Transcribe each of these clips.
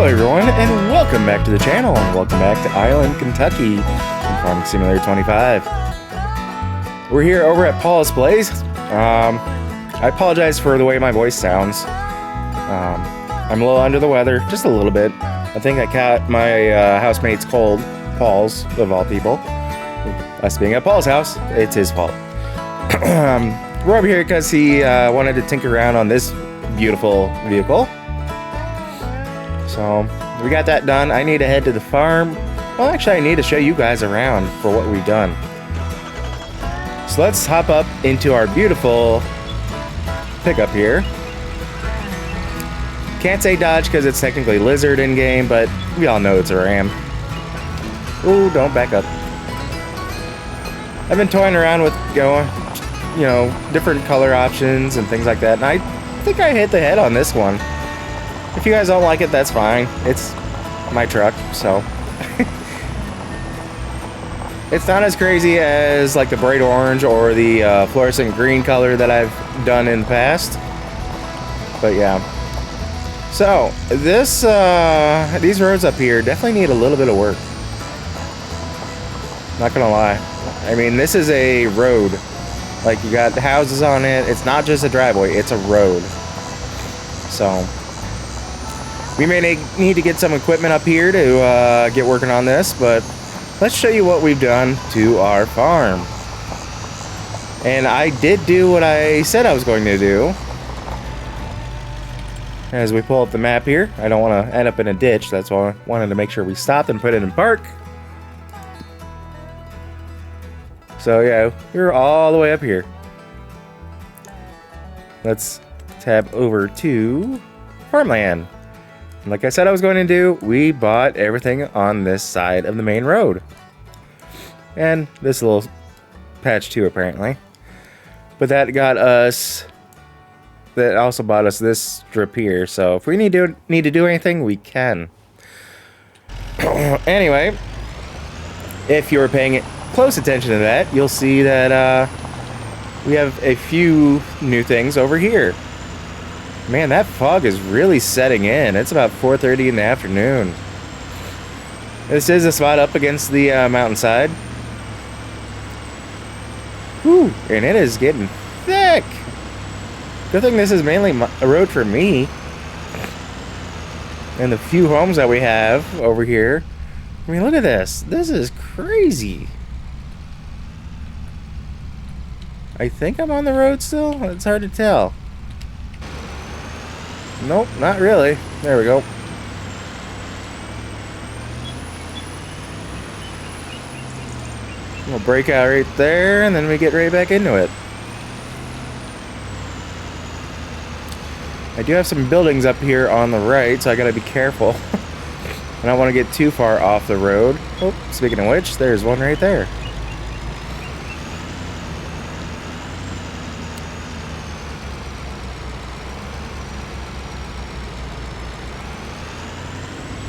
Hello everyone, and welcome back to the channel, and welcome back to Island, Kentucky, in Farming Simulator 25. We're here over at Paul's place. I apologize for the way my voice sounds. I'm a little under the weather, just a little bit. I think I caught my housemate's cold, Paul's, of all people. Us being at Paul's house, it's his fault. We're over here because he wanted to tinker around on this beautiful vehicle. So, we got that done. I need to head to the farm. Well, actually, I need to show you guys around for what we've done. So let's hop up into our beautiful pickup here. Can't say Dodge because it's technically Lizard in game, but we all know it's a Ram. Ooh, don't back up. I've been toying around with different color options and things like that, and I think I hit the head on this one. If you guys don't like it, that's fine. It's my truck, so. It's not as crazy as like the bright orange or the fluorescent green color that I've done in the past. But yeah. So, these roads up here definitely need a little bit of work. Not gonna lie. I mean, this is a road. Like, you got houses on it. It's not just a driveway, it's a road. So, we may need to get some equipment up here to get working on this, but let's show you what we've done to our farm. And I did do what I said I was going to do. As we pull up the map here, I don't want to end up in a ditch, that's why I wanted to make sure we stopped and put it in park. So yeah, we're all the way up here. Let's tab over to farmland. And like I said I was going to do, we bought everything on this side of the main road. And this little patch too, apparently. But that got us... That also bought us this strip here. So if we need to do anything, we can. Anyway, if you were paying close attention to that, you'll see that we have a few new things over here. Man, that fog is really setting in. It's about 4:30 in the afternoon. This is a spot up against the mountainside. Whew, and it is getting thick. Good thing this is mainly a road for me. And the few homes that we have over here. I mean, look at this. This is crazy. I think I'm on the road still. It's hard to tell. Nope, not really. There we go. We'll break out right there, and then we get right back into it. I do have some buildings up here on the right, so I gotta be careful. I don't want to get too far off the road. Oh, speaking of which, there's one right there.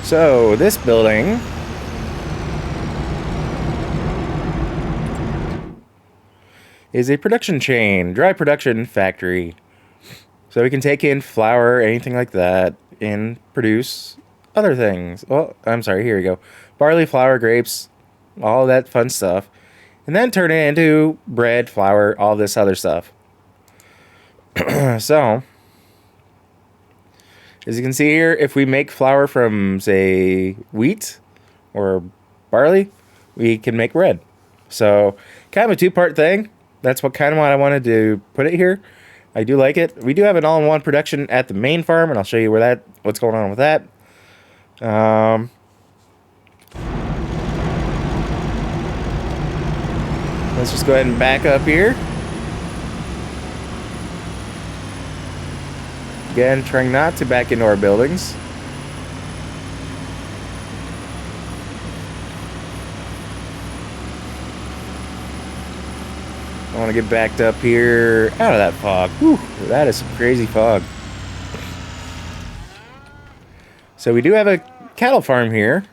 So, this building is a production chain, dry production factory. So we can take in flour, anything like that, and produce other things. Well, I'm sorry, here we go. Barley, flour, grapes, all that fun stuff. And then turn it into bread, flour, all this other stuff. So... as you can see here, if we make flour from, say, wheat or barley, we can make bread. So, kind of a two-part thing. That's what I wanted to put it here. I do like it. We do have an all-in-one production at the main farm, and I'll show you what's going on with that. Let's just go ahead and back up here. Again, trying not to back into our buildings. I want to get backed up here out of that fog. Whew, that is some crazy fog. So we do have a cattle farm here.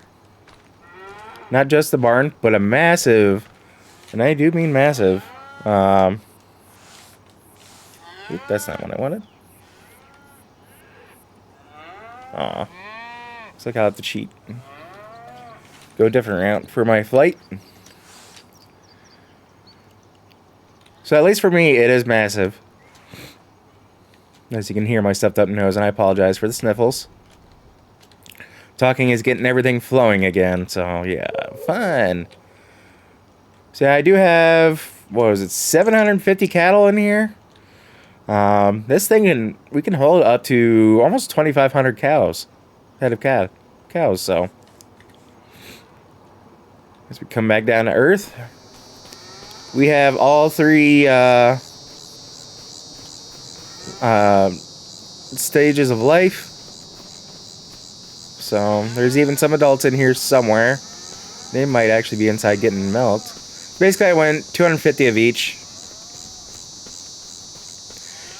Not just the barn, but a massive, and I do mean massive. Oop, that's not what I wanted. Aw. Looks like I'll have to cheat. Go a different route for my flight. So at least for me, it is massive. As you can hear my stuffed up nose, and I apologize for the sniffles. Talking is getting everything flowing again, so yeah, fun. So I do have, what was it, 750 cattle in here. This thing we can hold up to almost 2,500 cows, head of cows. So as we come back down to earth, we have all three stages of life. So there's even some adults in here somewhere. They might actually be inside getting milked. Basically, I went 250 of each.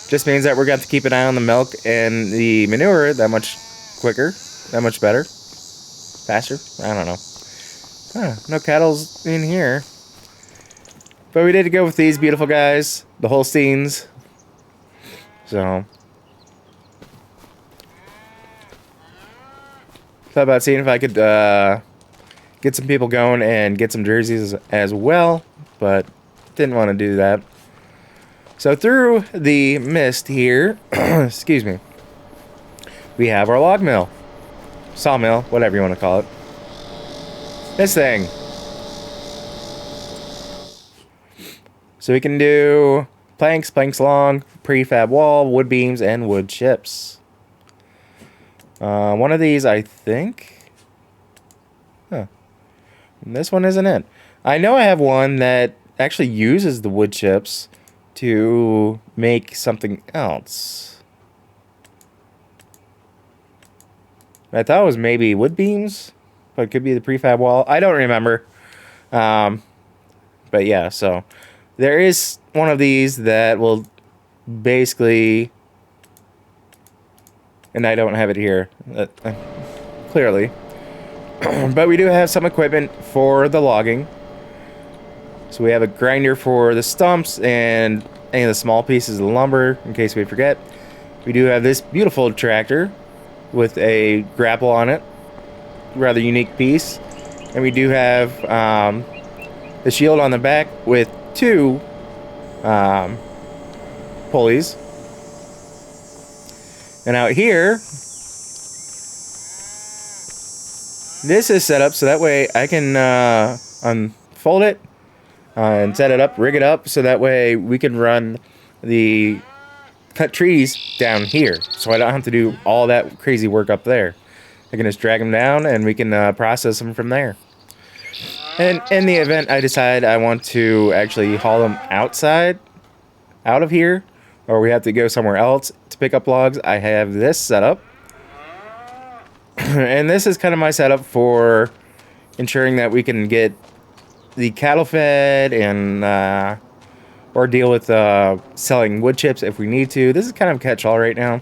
Just means that we're going to keep an eye on the milk and the manure that much quicker, that much better, faster. I don't know. No cattle's in here. But we did go with these beautiful guys, the Holsteins. So thought about seeing if I could get some people going and get some jerseys as well, but didn't want to do that. So through the mist here, excuse me, we have our log mill, sawmill, whatever you want to call it. This thing. So we can do planks long, prefab wall, wood beams, and wood chips. One of these, I think. Huh. This one isn't it. I know I have one that actually uses the wood chips to make something else. I thought it was maybe wood beams, but it could be the prefab wall. I don't remember. But yeah, so there is one of these that will basically, and I don't have it here, clearly. But we do have some equipment for the logging. So we have a grinder for the stumps and any of the small pieces of the lumber, in case we forget. We do have this beautiful tractor with a grapple on it. Rather unique piece. And we do have the shield on the back with two pulleys. And out here, this is set up so that way I can unfold it and set it up, rig it up, so that way we can run the cut trees down here. So I don't have to do all that crazy work up there. I can just drag them down and we can process them from there. And in the event I decide I want to actually haul them outside, out of here, or we have to go somewhere else to pick up logs, I have this set up. And this is kind of my setup for ensuring that we can get the cattle fed and or deal with selling wood chips if we need to. This is kind of a catch-all right now.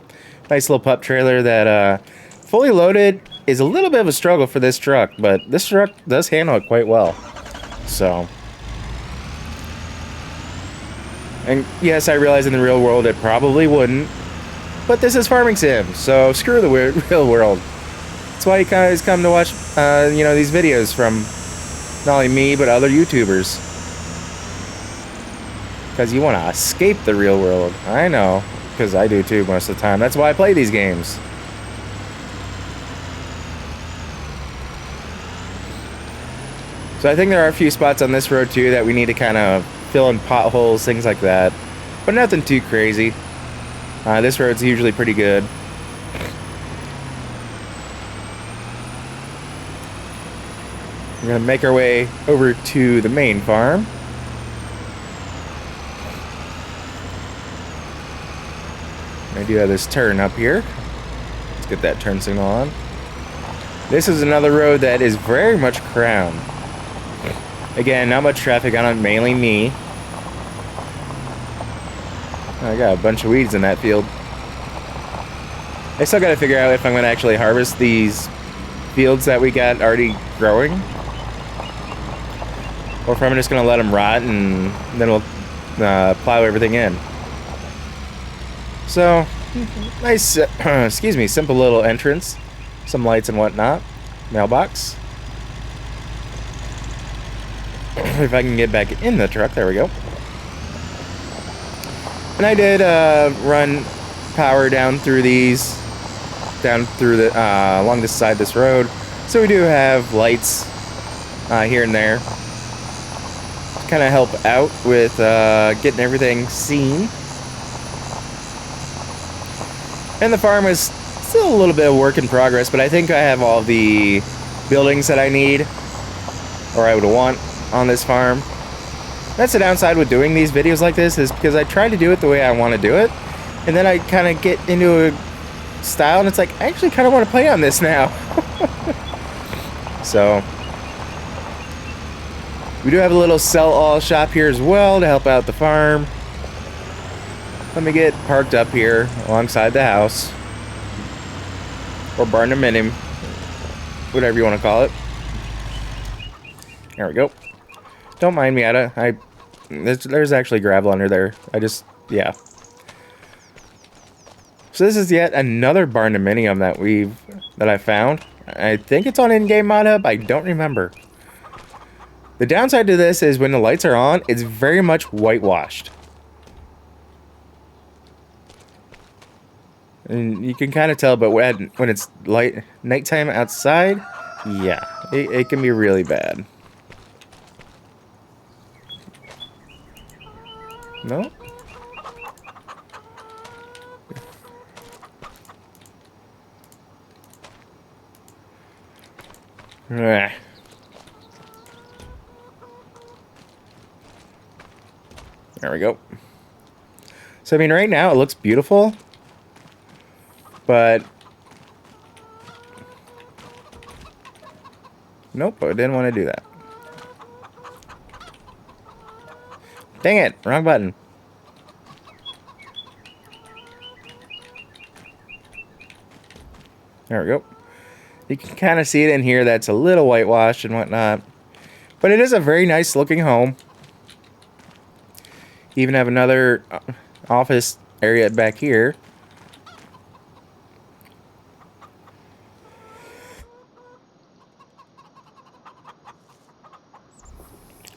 Nice little pup trailer that fully loaded is a little bit of a struggle for this truck, but this truck does handle it quite well. So, and yes, I realize in the real world it probably wouldn't, but this is farming sim, so screw the real world. That's why you guys come to watch, you know, these videos from not only me, but other YouTubers. Because you want to escape the real world. I know, because I do too most of the time. That's why I play these games. So I think there are a few spots on this road too that we need to kind of fill in potholes, things like that. But nothing too crazy. This road's usually pretty good. We're going to make our way over to the main farm. I do have this turn up here. Let's get that turn signal on. This is another road that is very much crowned. Again, not much traffic on it, mainly me. I got a bunch of weeds in that field. I still got to figure out if I'm going to actually harvest these fields that we got already growing, or if I'm just going to let them rot and then we'll plow everything in. So, nice, excuse me, simple little entrance some lights and whatnot. Mailbox. If I can get back in the truck, there we go. And I did run power down through these, along this side of this road. So we do have lights here and there. Kind of help out with getting everything seen. And the farm is still a little bit of work in progress, but I think I have all the buildings that I need, or I would want, on this farm. That's the downside with doing these videos like this, is because I try to do it the way I want to do it, and then I kind of get into a style and it's like, I actually kind of want to play on this now. So we do have a little sell all shop here as well to help out the farm. Let me get parked up here alongside the house, or barnuminium, whatever you want to call it. There we go. Don't mind me, there's actually gravel under there. Yeah. So this is yet another barnuminium that I found. I think it's on in-game mod hub. I don't remember. The downside to this is when the lights are on, it's very much whitewashed. And you can kind of tell, but when it's nighttime outside, yeah, it can be really bad. No? There we go. So, I mean, right now it looks beautiful, but nope, I didn't want to do that. Dang it, wrong button. There we go. You can kind of see it in here that's a little whitewashed and whatnot. But it is a very nice looking home. You even have another office area back here.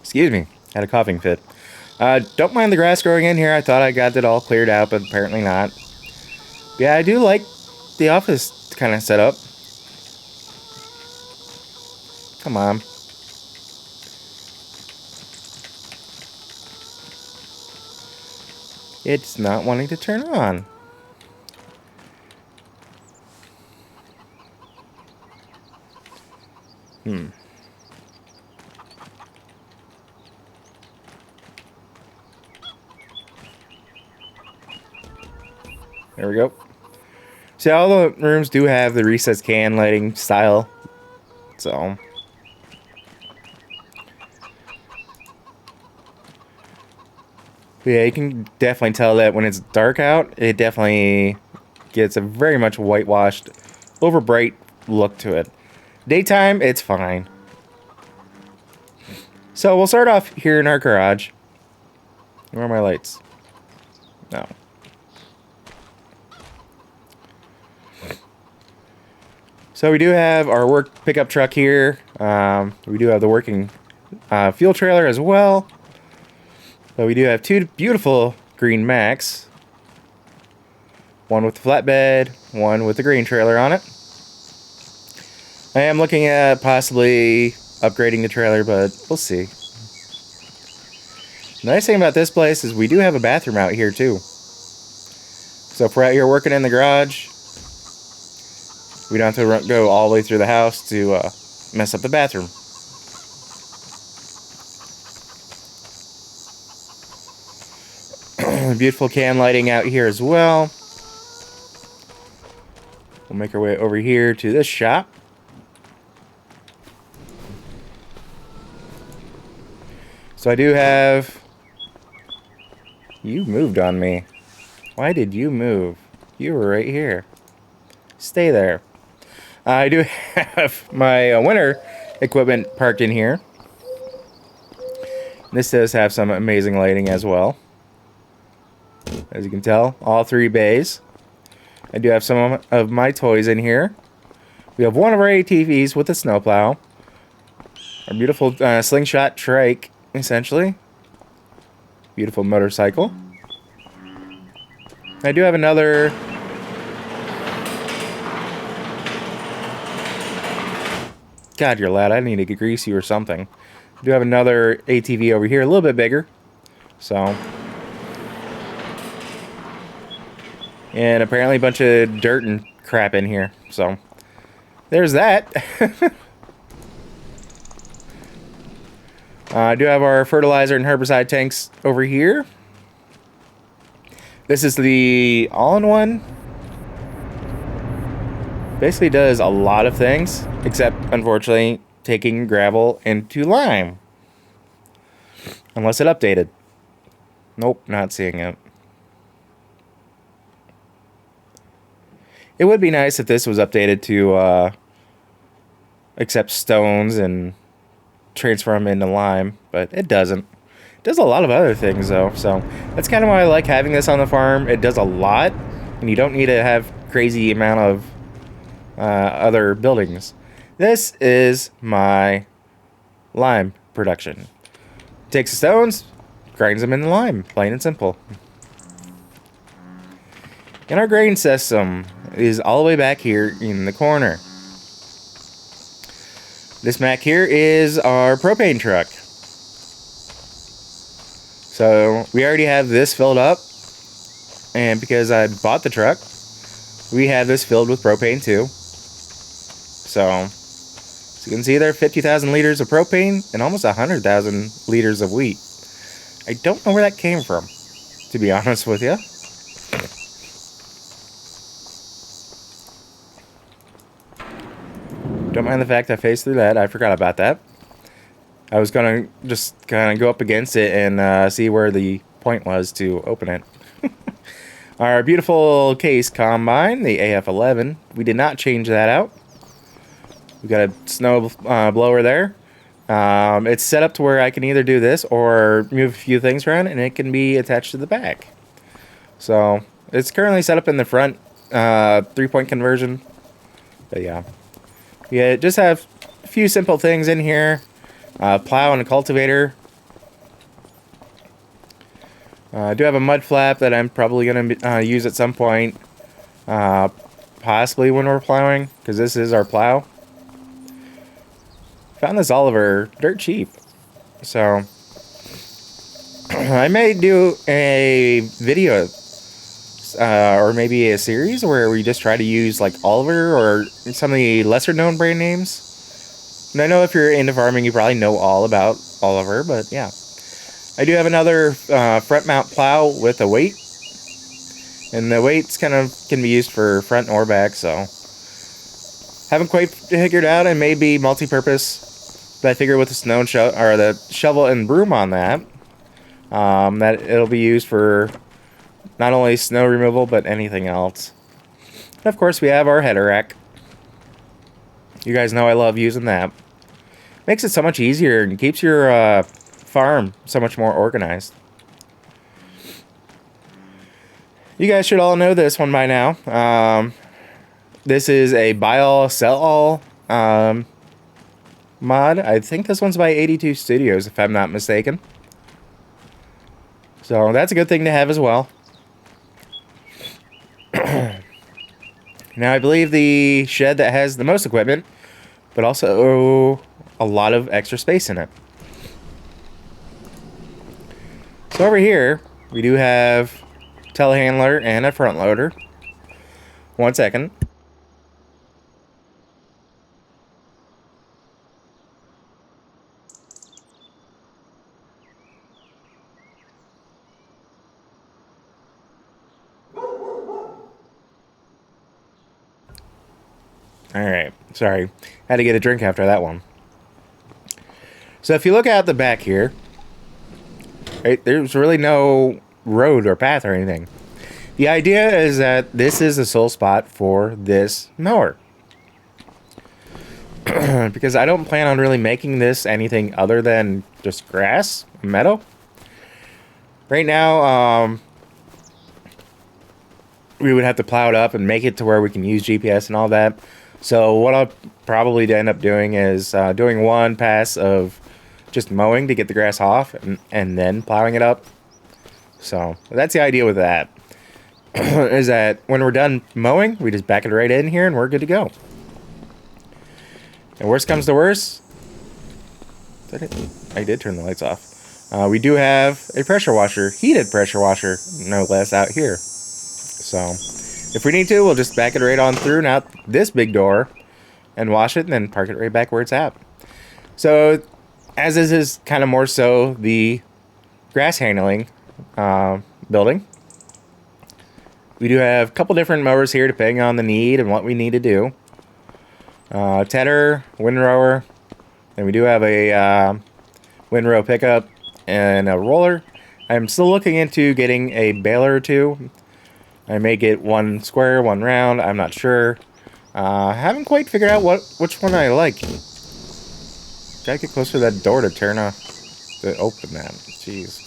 Excuse me, had a coughing fit. Don't mind the grass growing in here. I thought I got it all cleared out, but apparently not. Yeah, I do like the office kind of setup. Come on. It's not wanting to turn on. There we go. See, all the rooms do have the recessed can lighting style. So yeah, you can definitely tell that when it's dark out, it definitely gets a very much whitewashed, over bright look to it. Daytime, it's fine. So we'll start off here in our garage. Where are my lights? No. So we do have our work pickup truck here. We do have the working fuel trailer as well. But we do have two beautiful green Macs. One with the flatbed, one with the green trailer on it. I am looking at possibly upgrading the trailer, but we'll see. The nice thing about this place is we do have a bathroom out here too. So if we're out here working in the garage, we don't have to go all the way through the house to mess up the bathroom. Beautiful can lighting out here as well. We'll make our way over here to this shop. So I do have... You moved on me. Why did you move? You were right here. Stay there. I do have my winter equipment parked in here. This does have some amazing lighting as well. As you can tell, all three bays. I do have some of my toys in here. We have one of our ATVs with a snowplow. Our beautiful slingshot trike, essentially. Beautiful motorcycle. I do have another... God, you're loud. I need to grease you or something. I do have another ATV over here, a little bit bigger. So... And apparently a bunch of dirt and crap in here. So, there's that. I do have our fertilizer and herbicide tanks over here. This is the all-in-one. Basically does a lot of things, except, unfortunately, taking gravel into lime. Unless it updated. Nope, not seeing it. It would be nice if this was updated to accept stones and transfer them into lime, but it doesn't. It does a lot of other things, though, so that's kind of why I like having this on the farm. It does a lot, and you don't need to have crazy amount of other buildings. This is my lime production. Takes the stones, grinds them into lime, plain and simple. And our grain system is all the way back here in the corner. This back here is our propane truck. So we already have this filled up. And because I bought the truck, we have this filled with propane too. So, as you can see there, 50,000 liters of propane and almost 100,000 liters of wheat. I don't know where that came from, to be honest with you. Don't mind the fact I phased through that. I forgot about that. I was going to just kind of go up against it and see where the point was to open it. Our beautiful case combine, the AF11. We did not change that out. We got a snow blower there. It's set up to where I can either do this or move a few things around, and it can be attached to the back. So it's currently set up in the front, 3-point conversion. But yeah. Yeah, just have a few simple things in here. Plow and a cultivator. I do have a mud flap that I'm probably going to use at some point. Possibly when we're plowing, because this is our plow. Found this Oliver dirt cheap. So, I may do a video or maybe a series where we just try to use like Oliver or some of the lesser known brand names. And I know if you're into farming, you probably know all about Oliver, but yeah. I do have another front mount plow with a weight. And the weights kind of can be used for front or back, so. Haven't quite figured out, it may be multi-purpose, but I figure with the snow and or the shovel and broom on that, that it'll be used for not only snow removal, but anything else. And of course, we have our header rack. You guys know I love using that. Makes it so much easier and keeps your farm so much more organized. You guys should all know this one by now. This is a buy all, sell all mod. I think this one's by 82 Studios, if I'm not mistaken. So that's a good thing to have as well. Now I believe the shed that has the most equipment, but also a lot of extra space in it. So over here, we do have a telehandler and a front loader. 1 second. Alright, sorry. Had to get a drink after that one. So if you look out the back here, right, there's really no road or path or anything. The idea is that this is the sole spot for this mower. Because I don't plan on really making this anything other than just grass, meadow. Right now, we would have to plow it up and make it to where we can use GPS and all that. So what I'll probably end up doing is doing one pass of just mowing to get the grass off and then plowing it up. So that's the idea with that. Is that when we're done mowing, we just back it right in here and we're good to go. And worst comes to worst, I did turn the lights off. We do have a pressure washer, heated pressure washer, no less, out here. So if we need to, we'll just back it right on through and out this big door and wash it and then park it right back where it's at. So as this is kind of more so the grass handling building, we do have a couple different mowers here depending on the need and what we need to do. Tedder, windrower, and we do have a windrow pickup and a roller. I'm still looking into getting a baler or two. I may get one square, one round, I'm not sure. Haven't quite figured out which one I like. Gotta get closer to that door to to open that. Jeez.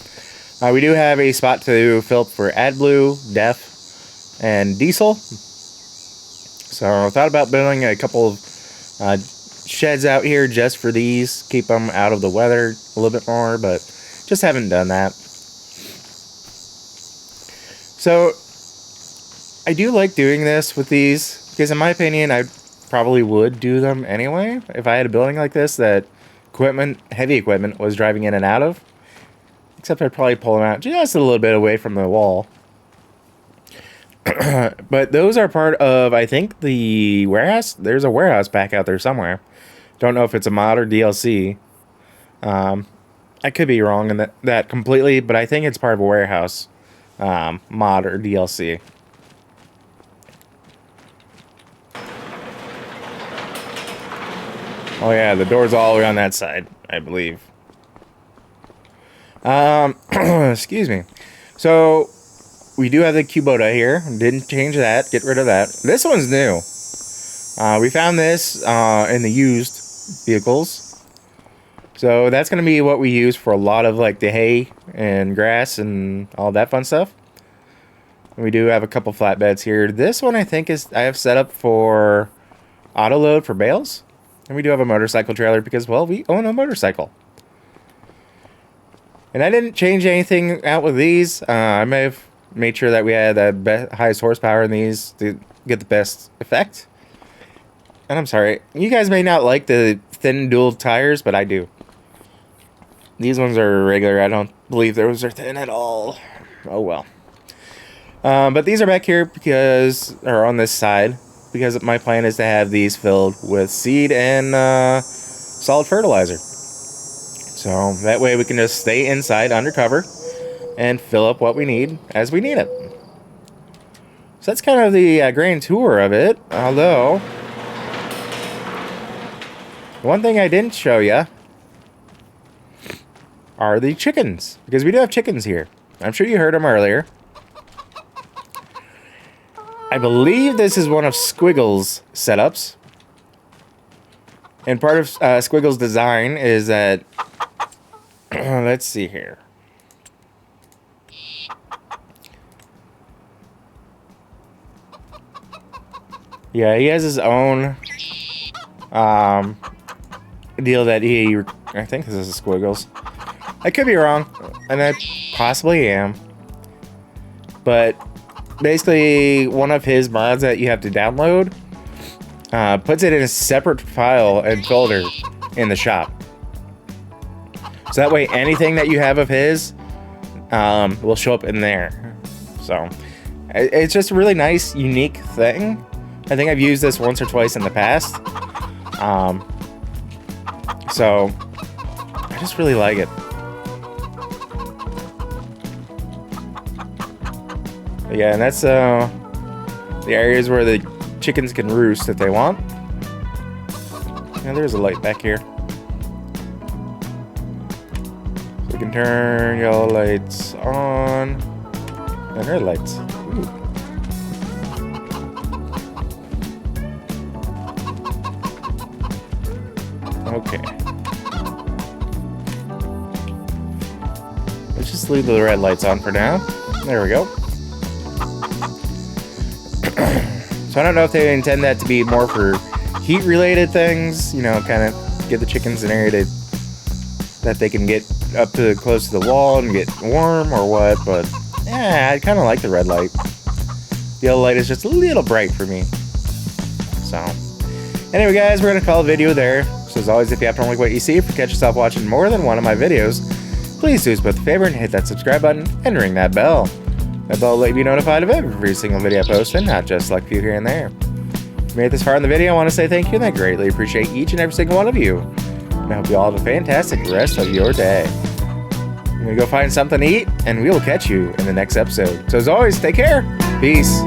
We do have a spot to fill up for AdBlue, Def, and Diesel. So I thought about building a couple of sheds out here just for these. Keep them out of the weather a little bit more, but just haven't done that. So I do like doing this with these because in my opinion, I probably would do them anyway if I had a building like this that heavy equipment was driving in and out of. Except I'd probably pull them out just a little bit away from the wall. But those are part of, I think, the warehouse. There's a warehouse back out there somewhere. Don't know if it's a mod or DLC. I could be wrong in that completely, but I think it's part of a warehouse mod or DLC. Oh yeah, the door's all the way on that side, I believe. Excuse me. So we do have the Kubota here. Didn't change that. Get rid of that. This one's new. We found this in the used vehicles. So that's going to be what we use for a lot of like the hay and grass and all that fun stuff. We do have a couple flatbeds here. This one I think I have set up for auto load for bales. And we do have a motorcycle trailer because, well, we own a motorcycle. And I didn't change anything out with these. I may have made sure that we had the highest horsepower in these to get the best effect. And I'm sorry, you guys may not like the thin dual tires, but I do. These ones are regular. I don't believe those are thin at all. Oh well. But these are back here or on this side, because my plan is to have these filled with seed and solid fertilizer. So that way we can just stay inside undercover and fill up what we need as we need it. So that's kind of the grand tour of it. Although, one thing I didn't show you are the chickens. Because we do have chickens here. I'm sure you heard them earlier. I believe this is one of Squiggle's setups. And part of Squiggle's design is that... let's see here. Yeah, he has his own deal that I think this is Squiggles. I could be wrong, and I possibly am. But basically, one of his mods that you have to download puts it in a separate file and folder in the shop. So that way, anything that you have of his will show up in there. So it's just a really nice, unique thing. I think I've used this once or twice in the past. So I just really like it. But yeah, and that's the areas where the chickens can roost if they want. And there's a light back here. So we can turn yellow lights on and red lights. Ooh. Okay. Let's just leave the red lights on for now. There we go. So I don't know if they intend that to be more for heat related things, you know, kind of get the chickens in an area that they can get up to close to the wall and get warm or what. But yeah, I kind of like the red light. The yellow light is just a little bright for me. So anyway, guys, we're gonna call the video there. So as always, if you happen to like what you see, if you catch yourself watching more than one of my videos, please do us both a favor and hit that subscribe button and ring that bell. That bell will let you be notified of every single video I post, and not just like a few here and there. If you made it this far in the video, I want to say thank you, and I greatly appreciate each and every single one of you. And I hope you all have a fantastic rest of your day. I'm gonna go find something to eat, and we will catch you in the next episode. So as always, take care. Peace.